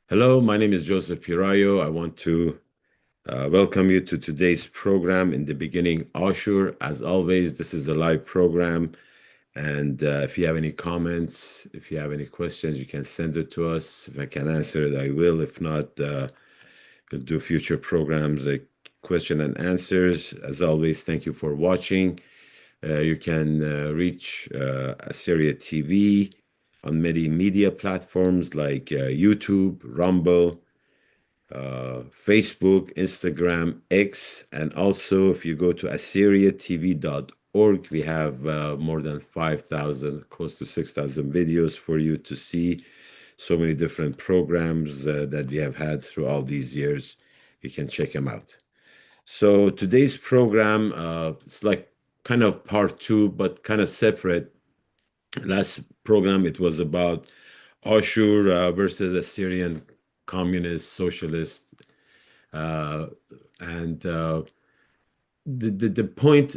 Hello, my name is Joseph Pirayo. I want to welcome you to today's program. In the beginning, Ashur. As always, this is a live program. And if you have any comments, if you have any questions, you can send it to us. If I can answer it, I will. If not, we'll do future programs like question and answers. As always, thank you for watching. You can reach Assyria TV on many media platforms like YouTube, Rumble, Facebook, Instagram, X, and also if you go to assyriatv.org, we have more than 5,000, close to 6,000 videos for you to see. So many different programs that we have had through all these years. You can check them out. So today's program, it's like kind of part two, but kind of separate. Last program, it was about Ashur versus Assyrian communist, socialist, uh, and the point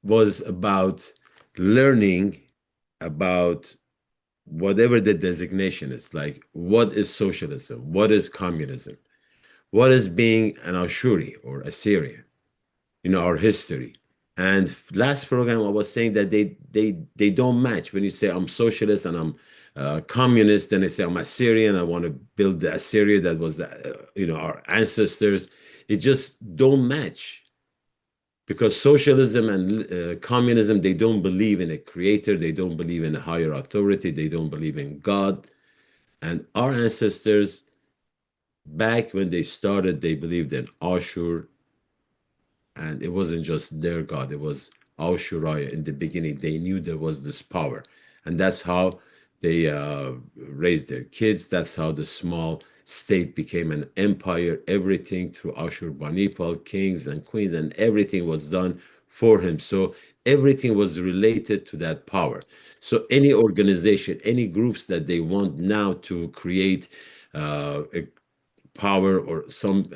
was about learning about whatever the designation is, like what is socialism, what is communism, what is being an Ashuri or Assyrian, our history. And last program, I was saying that they don't match. When you say I'm socialist and I'm communist, then they say I'm Assyrian. I want to build the Assyria that was, our ancestors. It just don't match because socialism and communism, they don't believe in a creator. They don't believe in a higher authority. They don't believe in God. And our ancestors, back when they started, they believed in Ashur, and it wasn't just their god, it was Ashuraya. In the beginning they knew there was this power, and that's how they raised their kids. That's how the small state became an empire. Everything through Ashurbanipal, kings and queens, and everything was done for him. So everything was related to that power. So any organization, any groups that they want now to create a power or some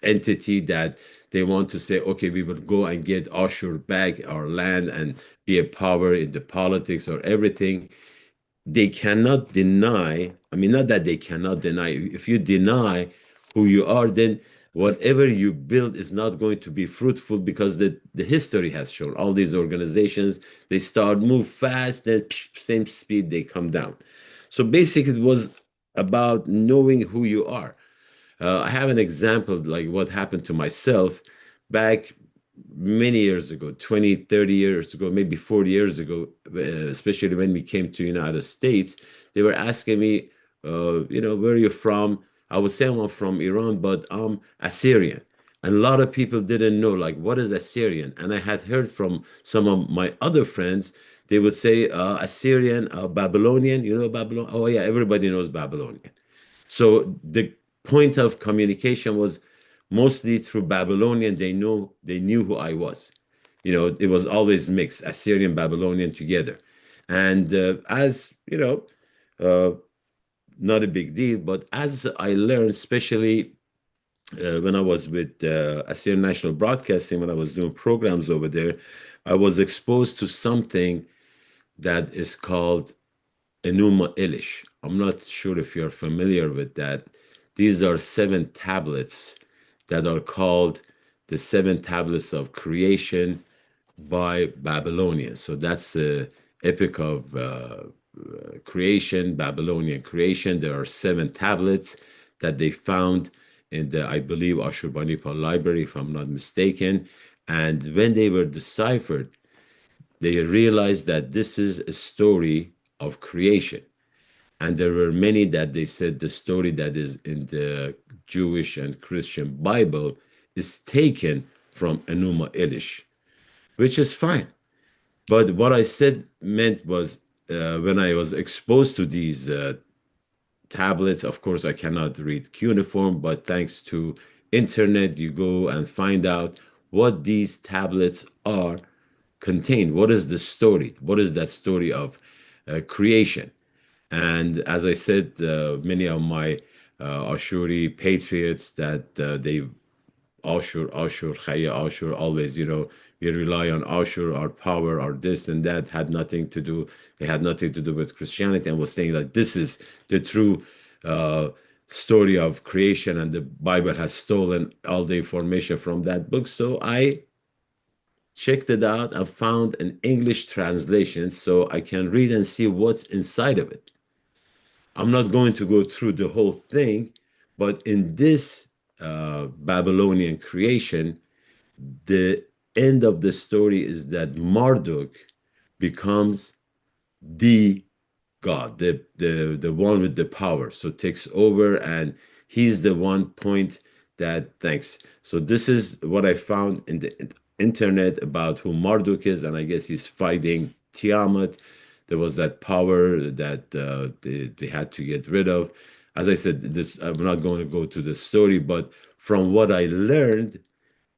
entity that they want to say, okay, we will go and get Ashur back our land and be a power in the politics or everything. They cannot deny, I mean, not that they cannot deny, if you deny who you are, then whatever you build is not going to be fruitful because the history has shown all these organizations, they start move fast, then same speed they come down. So basically it was about knowing who you are. I have an example like what happened to myself back many years ago, 20, 30 years ago, maybe 40 years ago, especially when we came to United States. They were asking me, where are you from? I would say I'm from Iran, but I'm Assyrian. And a lot of people didn't know, like, what is Assyrian? And I had heard from some of my other friends, they would say Assyrian, Babylonian, Babylon. Oh, yeah, everybody knows Babylonian. So the point of communication was mostly through Babylonian. They knew who I was. It was always mixed, Assyrian, Babylonian together. And as uh, not a big deal, but as I learned, especially when I was with Assyrian National Broadcasting, when I was doing programs over there, I was exposed to something that is called Enuma Elish. I'm not sure if you're familiar with that. These are seven tablets that are called the seven tablets of creation by Babylonians. So that's the epic of creation, Babylonian creation. There are seven tablets that they found in the, I believe, Ashurbanipal library, if I'm not mistaken. And when they were deciphered, they realized that this is a story of creation. And there were many that they said the story that is in the Jewish and Christian Bible is taken from Enuma Elish, which is fine. But what I said meant was when I was exposed to these tablets, of course, I cannot read cuneiform, but thanks to internet, you go and find out what these tablets are contained. What is the story? What is that story of creation? And as I said, many of my Ashuri patriots that they Ashur, Ashur, Chaya, Ashur, always, we rely on Ashur, our power, our this and that had nothing to do, they had nothing to do with Christianity, and was saying that this is the true uh, story of creation, and the Bible has stolen all the information from that book. So I checked it out and found an English translation so I can read and see what's inside of it. I'm not going to go through the whole thing, but in this Babylonian creation, the end of the story is that Marduk becomes the God, the one with the power. So takes over, and he's the one point that thanks. So this is what I found in the internet about who Marduk is, and I guess he's fighting Tiamat. There was that power that they had to get rid of. As I said, this I'm not going to go to the story, but from what I learned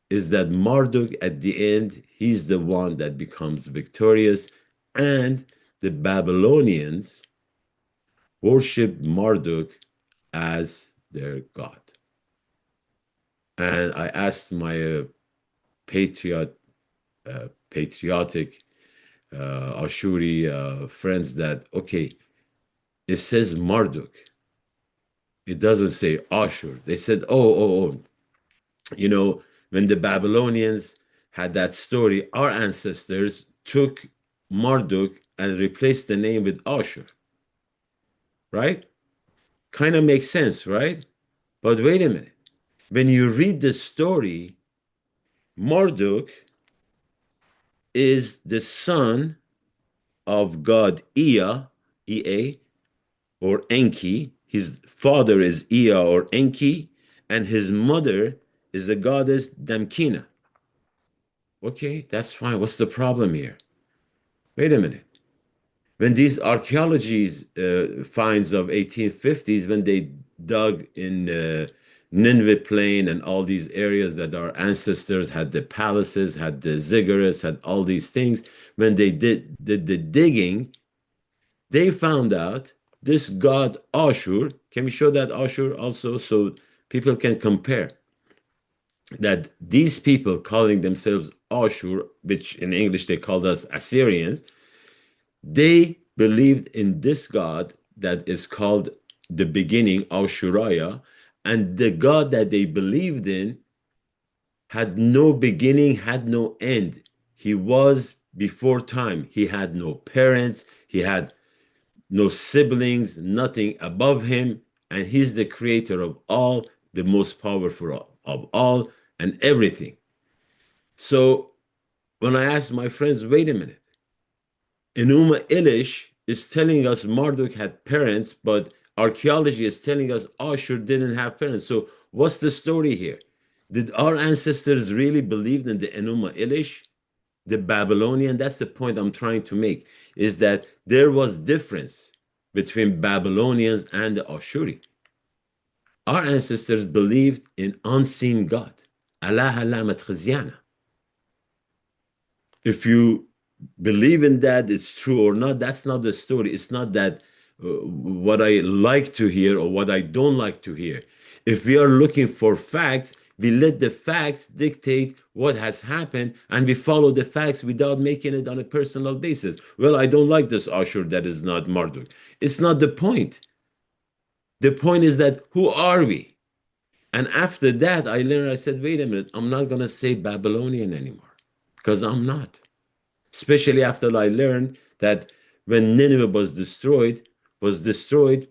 is that Marduk at the end, he's the one that becomes victorious, and the Babylonians worship Marduk as their god. And I asked my patriotic Ashuri friends that, okay, it says Marduk. It doesn't say Ashur. They said, oh, you know, when the Babylonians had that story, our ancestors took Marduk and replaced the name with Ashur, right? Kind of makes sense, right? But wait a minute. When you read the story, Marduk is the son of god Ea, E-A, or Enki. His father is Ea or Enki, and his mother is the goddess Damkina. Okay, that's fine. What's the problem here? Wait a minute. When these archaeologies finds of 1850s, when they dug in Nineveh Plain and all these areas that our ancestors had the palaces, had the ziggurats, had all these things, when they did the digging, they found out this god Ashur. Can we show that Ashur also so people can compare? That these people calling themselves Ashur, which in English they called us Assyrians, they believed in this God that is called the beginning, Ashuraya, and the God that they believed in had no beginning, had no end. He was before time. He had no parents, he had no siblings, nothing above him, and he's the creator of all, the most powerful of all, and everything. So when I asked my friends, wait a minute, Enuma Elish is telling us Marduk had parents, but archaeology is telling us Ashur didn't have parents. So what's the story here? Did our ancestors really believe in the Enuma Elish, the Babylonian? That's the point I'm trying to make, is that there was difference between Babylonians and the Ashuri. Our ancestors believed in unseen God. Allah alamat khizyana. If you believe in that, it's true or not, that's not the story. It's not that what I like to hear or what I don't like to hear. If we are looking for facts, we let the facts dictate what has happened, and we follow the facts without making it on a personal basis. Well, I don't like this Ashur that is not Marduk. It's not the point. The point is that who are we? And after that, I learned, I said, wait a minute, I'm not going to say Babylonian anymore because I'm not. Especially after I learned that when Nineveh was destroyed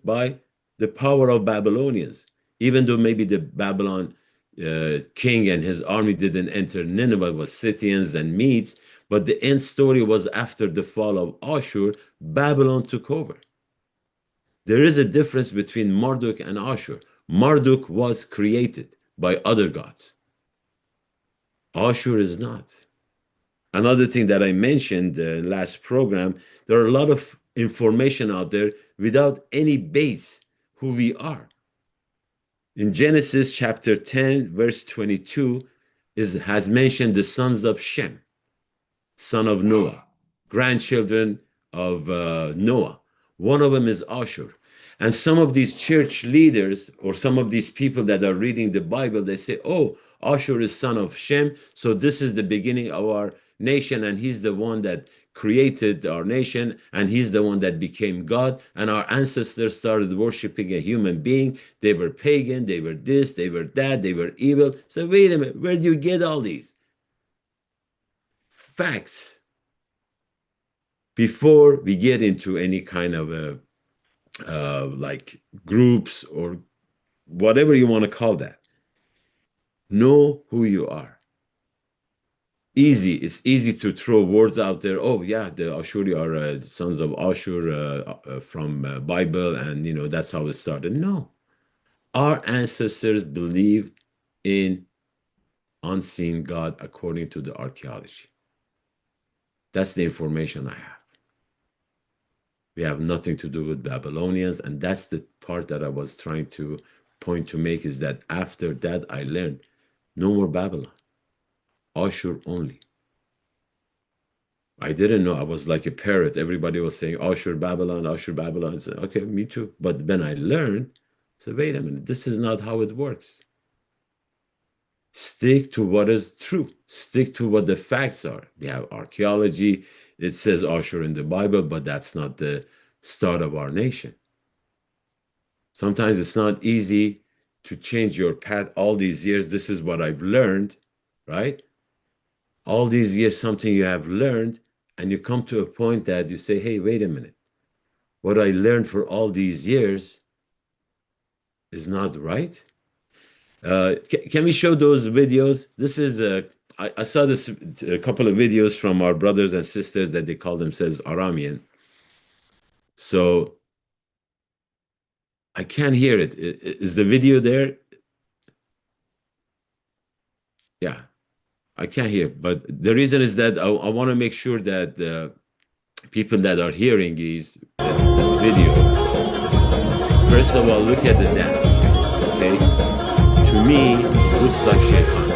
by the power of Babylonians. Even though maybe the Babylon king and his army didn't enter Nineveh, it was Scythians and Medes, but the end story was after the fall of Ashur, Babylon took over. There is a difference between Marduk and Ashur. Marduk was created by other gods. Ashur is not. Another thing that I mentioned last program, there are a lot of information out there without any base who we are. In Genesis chapter 10, verse 22, has mentioned the sons of Shem, son of Noah, grandchildren of Noah. One of them is Ashur. And some of these church leaders or some of these people that are reading the Bible, they say, oh, Ashur is son of Shem, so this is the beginning of our nation, and he's the one that created our nation, and he's the one that became God, and our ancestors started worshiping a human being. They were pagan, they were this, they were that, they were evil. So wait a minute, where do you get all these facts? Before we get into any kind of a like groups or whatever you want to call that, know who you are. Easy. It's easy to throw words out there. Oh yeah, the Ashuri are sons of Ashur from Bible, and that's how it started. No, our ancestors believed in unseen God according to the archaeology. That's the information I have. We have nothing to do with Babylonians, and that's the part that I was trying to point to make, is that after that I learned no more Babylon, Ashur only. I didn't know. I was like a parrot. Everybody was saying Ashur, Babylon, Ashur, Babylon. I said, okay, me too. But then I learned, so wait a minute, this is not how it works. Stick to what is true. Stick to what the facts are. We have archaeology. It says Ashur in the Bible, but that's not the start of our nation. Sometimes it's not easy to change your path all these years. This is what I've learned, right? All these years, something you have learned, and you come to a point that you say, hey, wait a minute. What I learned for all these years is not right. Can we show those videos? This is I saw this a couple of videos from our brothers and sisters that they call themselves Aramean. So I can't hear it. Is the video there? Yeah, I can't hear. But the reason is that I want to make sure that people that are hearing this video, first of all, look at the dance. Okay, to me, it looks like Shaitan.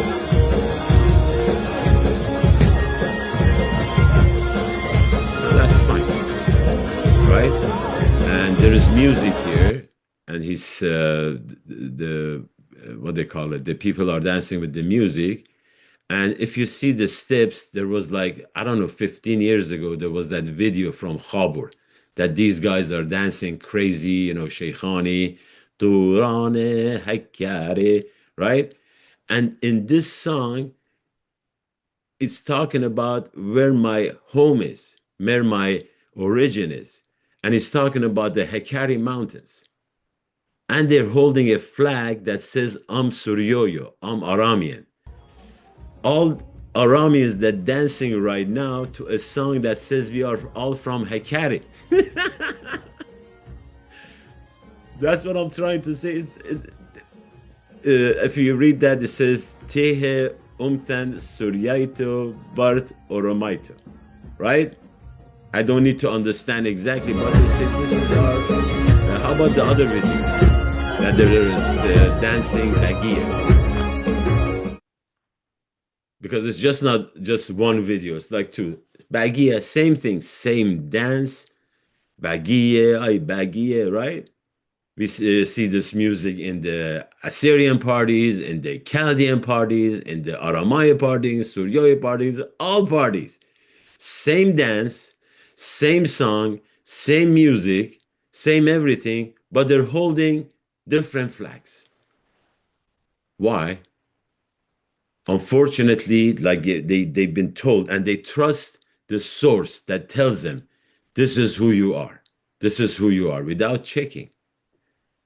That's fine, right? And there is music here, and he's the what they call it. The people are dancing with the music. And if you see the steps, there was like, I don't know, 15 years ago, there was that video from Khabur that these guys are dancing crazy, Sheikhani, Durane, Hakkari, right? And in this song, it's talking about where my home is, where my origin is. And it's talking about the Hakkari Mountains. And they're holding a flag that says, I'm Suryoyo, I'm Aramean. All Arameans that dancing right now to a song that says we are all from Hakkari. That's what I'm trying to say. If you read that, it says Tehe Umtan Suryaito Bart Oromaito, right? I don't need to understand exactly, but they say this is our. How about the other video that there is dancing Bagia? Because it's just not just one video, it's like two. Bagia, same thing, same dance. Bagia, right? We see this music in the Assyrian parties, in the Chaldean parties, in the Aramaya parties, Suryoya parties, all parties. Same dance, same song, same music, same everything, but they're holding different flags. Why? Unfortunately, like they've been told, and they trust the source that tells them, this is who you are. This is who you are, without checking.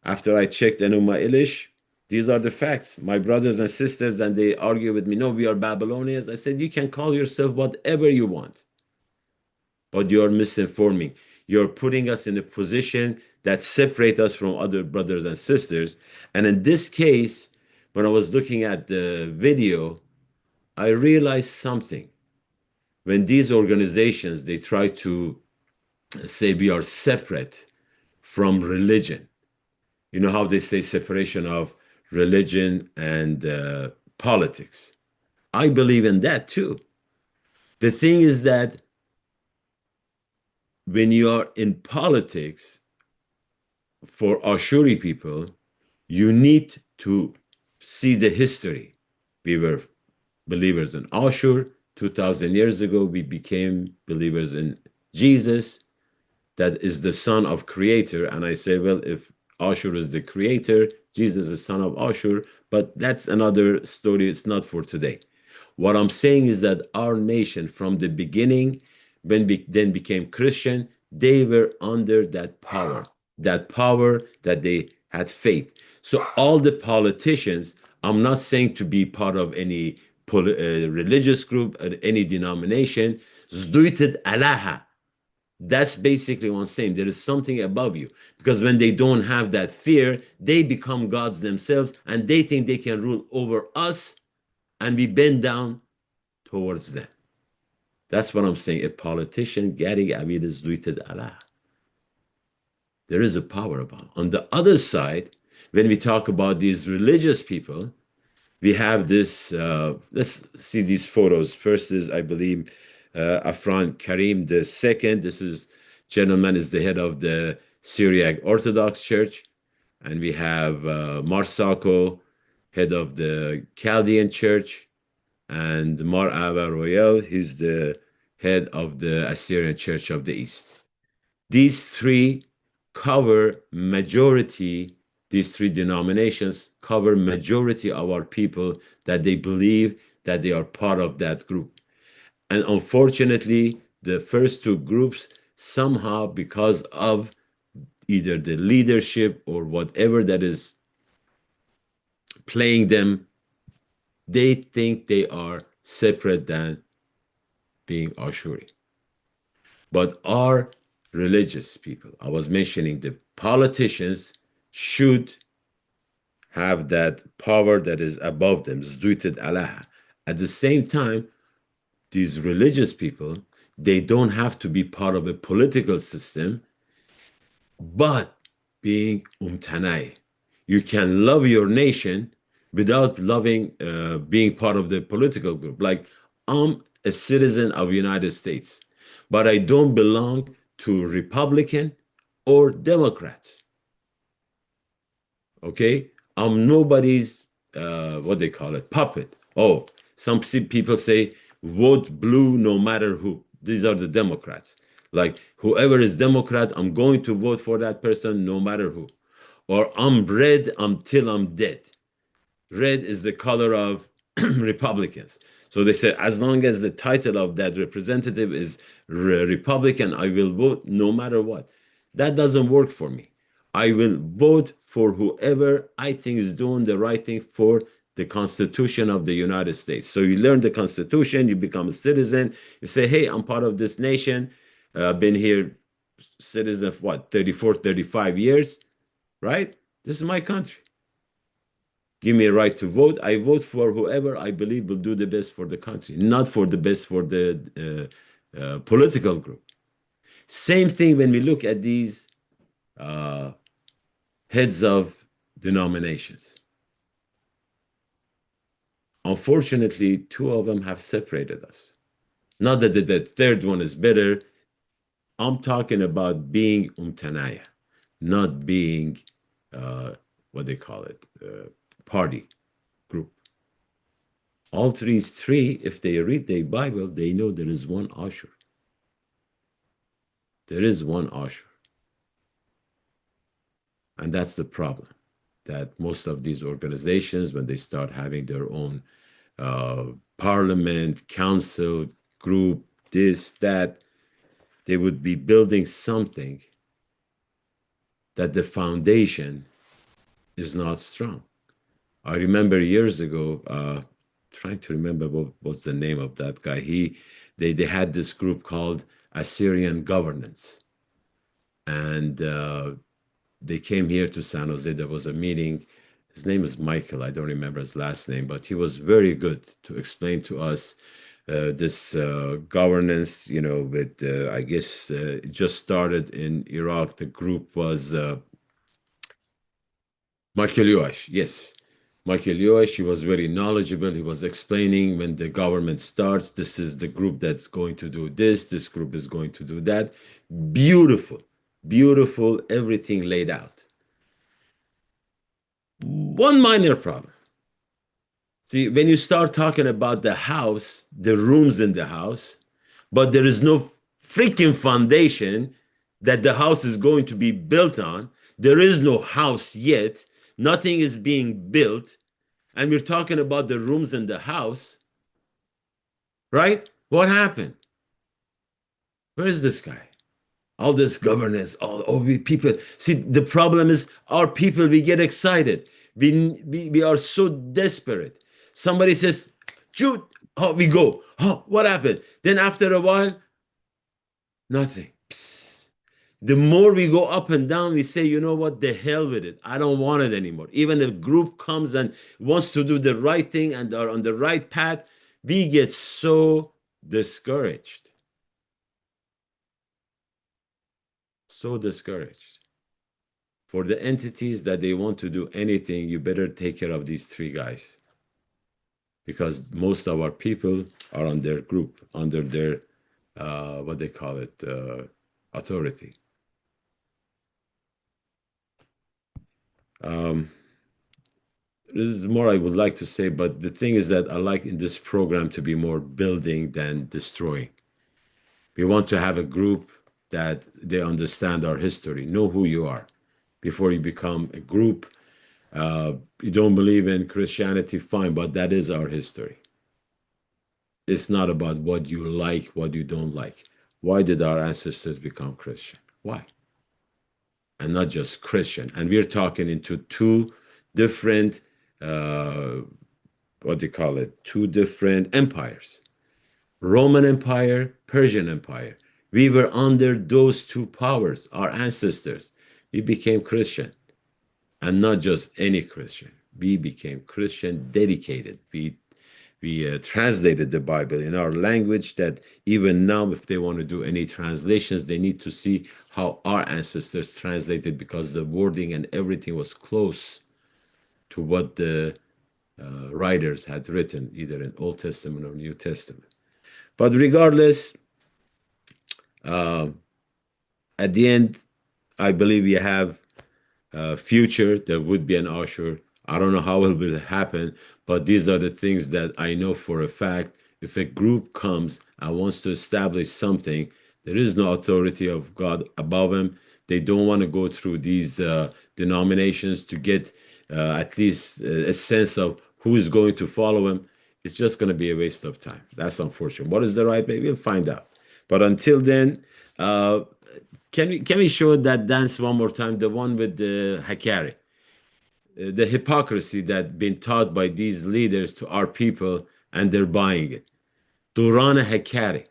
After I checked Enuma Elish, these are the facts. My brothers and sisters, and they argue with me, no, we are Babylonians. I said, you can call yourself whatever you want, but you're misinforming. You're putting us in a position that separates us from other brothers and sisters. And in this case, when I was looking at the video, I realized something. When these organizations, they try to say we are separate from religion. You know how they say separation of religion and politics. I believe in that too. The thing is that when you are in politics, for Ashuri people, you need to see the history. We were believers in Ashur, 2,000 years ago, we became believers in Jesus, that is the son of creator. And I say, well, if Ashur is the creator, Jesus is the son of Ashur, but that's another story. It's not for today. What I'm saying is that our nation from the beginning, when we then became Christian, they were under that power that they had faith. So all the politicians, I'm not saying to be part of any religious group or any denomination, zduited alaha. That's basically what I'm saying. There is something above you. Because when they don't have that fear, they become gods themselves and they think they can rule over us and we bend down towards them. That's what I'm saying. A politician getting Avidas Duited Allah. There is a power about. On the other side, when we talk about these religious people, we have this. Let's see these photos. First is, I believe, Afran Karim the second. This is gentleman is the head of the Syriac-Orthodoxe Church, and we have Marsako, head of the Chaldean Church, and Mar Ava Royal, he's the head of the Assyrian Church of the East. These three cover majority, these three denominations cover majority of our people that they believe that they are part of that group. And unfortunately, the first two groups somehow, because of either the leadership or whatever that is playing them, they think they are separate than being Ashuri. But our religious people, I was mentioning the politicians should have that power that is above them, Zduited Allah. At the same time, these religious people, they don't have to be part of a political system, but being umtanai. You can love your nation without loving, being part of the political group. Like, I'm a citizen of United States, but I don't belong to Republican or Democrats. Okay? I'm nobody's, what they call it, puppet. Oh, some people say, vote blue no matter who. These are the Democrats. Like, whoever is Democrat, I'm going to vote for that person no matter who. Or I'm red until I'm dead. Red is the color of Republicans. So they said, as long as the title of that representative is Republican, I will vote no matter what. That doesn't work for me. I will vote for whoever I think is doing the right thing for the Constitution of the United States. So you learn the Constitution, you become a citizen, you say, hey, I'm part of this nation. I've been here citizen of what, 34, 35 years, right? This is my country. Give me a right to vote. I vote for whoever I believe will do the best for the country, not for the best for the political group. Same thing when we look at these uh, heads of denominations. Unfortunately, two of them have separated us. Not that the third one is better. I'm talking about being umtanaya, not being what they call it, party group. All three, if they read the Bible, they know there is one Ashur. There is one Ashur. And that's the problem, that most of these organizations, when they start having their own parliament, council, group, this, that, they would be building something that the foundation is not strong. I remember years ago, trying to remember what was the name of that guy. They had this group called Assyrian Governance, and they came here to San Jose. There was a meeting. His name is Michael. I don't remember his last name, but he was very good to explain to us this governance. You know, with I guess it just started in Iraq. The group was Michael Yoash. Yes, Michael Yoash. He was very knowledgeable. He was explaining when the government starts, this is the group that's going to do this. This group is going to do that. Beautiful, beautiful. Everything laid out. One minor problem. See, when you start talking about the house, the rooms in the house, but there is no freaking foundation that the house is going to be built on, there is no house yet, nothing is being built, and we're talking about the rooms in the house, right? What happened? Where is this guy? All this governance, all we people. See, the problem is our people, we get excited. We are so desperate. Somebody says, Jude, oh, we go. Oh, what happened? Then after a while, nothing. Psst. The more we go up and down, we say, you know what, the hell with it. I don't want it anymore. Even if a group comes and wants to do the right thing and are on the right path, we get so discouraged. So discouraged. For the entities that they want to do anything, you better take care of these three guys. Because most of our people are on their group, under their, what they call it, authority. This is more I would like to say, but the thing is that I like in this program to be more building than destroying. We want to have a group that they understand our history, know who you are before you become a group. You don't believe in Christianity, fine, but that is our history. It's not about what you like, what you don't like. Why did our ancestors become Christian? Why? And not just Christian. And we're talking into two different, what do you call it? Two different empires. Roman Empire, Persian Empire. We were under those two powers, our ancestors. We became Christian, and not just any Christian. We became Christian dedicated. We translated the Bible in our language that even now, if they want to do any translations, they need to see how our ancestors translated because the wording and everything was close to what the writers had written, either in Old Testament or New Testament. But regardless, at the end, I believe we have future, there would be an Ashur. I don't know how it will happen, but these are the things that I know for a fact. If a group comes and wants to establish something, there is no authority of God above them. They don't want to go through these denominations to get at least a sense of who is going to follow him. It's just going to be a waste of time. That's unfortunate. What is the right way? We'll find out. But until then, uh, can we show that dance one more time? The one with the Hakari, the hypocrisy that been taught by these leaders to our people, and they're buying it. Durana Hakari.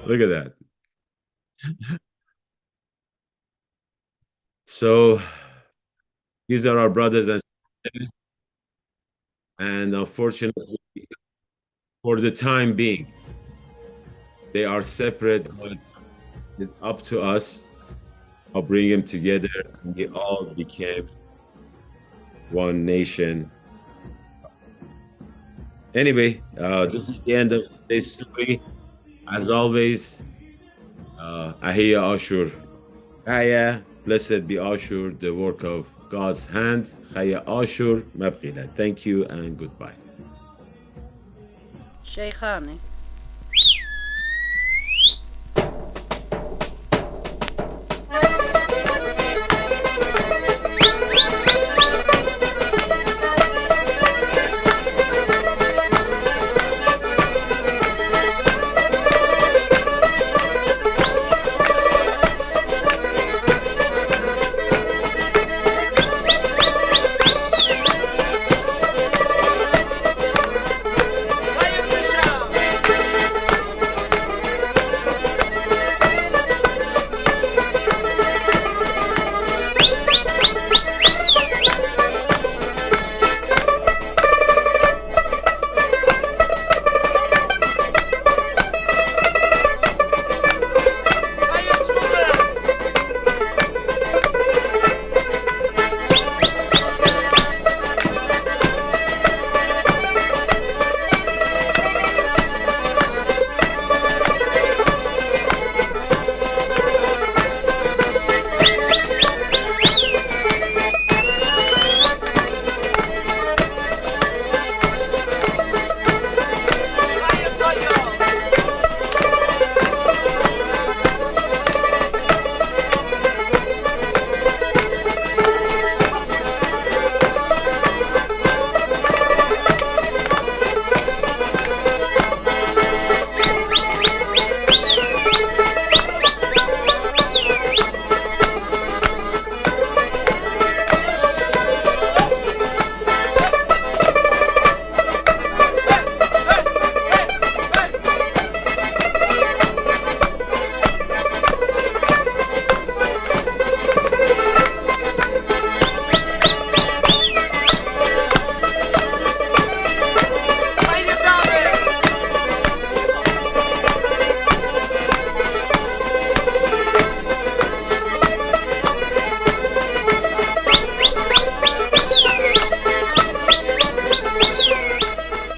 Look at that. So these are our brothers and sisters, and unfortunately, for the time being, they are separate. But it's up to us. I'll bring them together, and they all became one nation. Anyway, this is the end of today's story. As always, Ahiya Ashur. Aya, blessed be Ashur, the work of God's hand. Chaya Ashur, Mabqila. Thank you and goodbye. شيخاني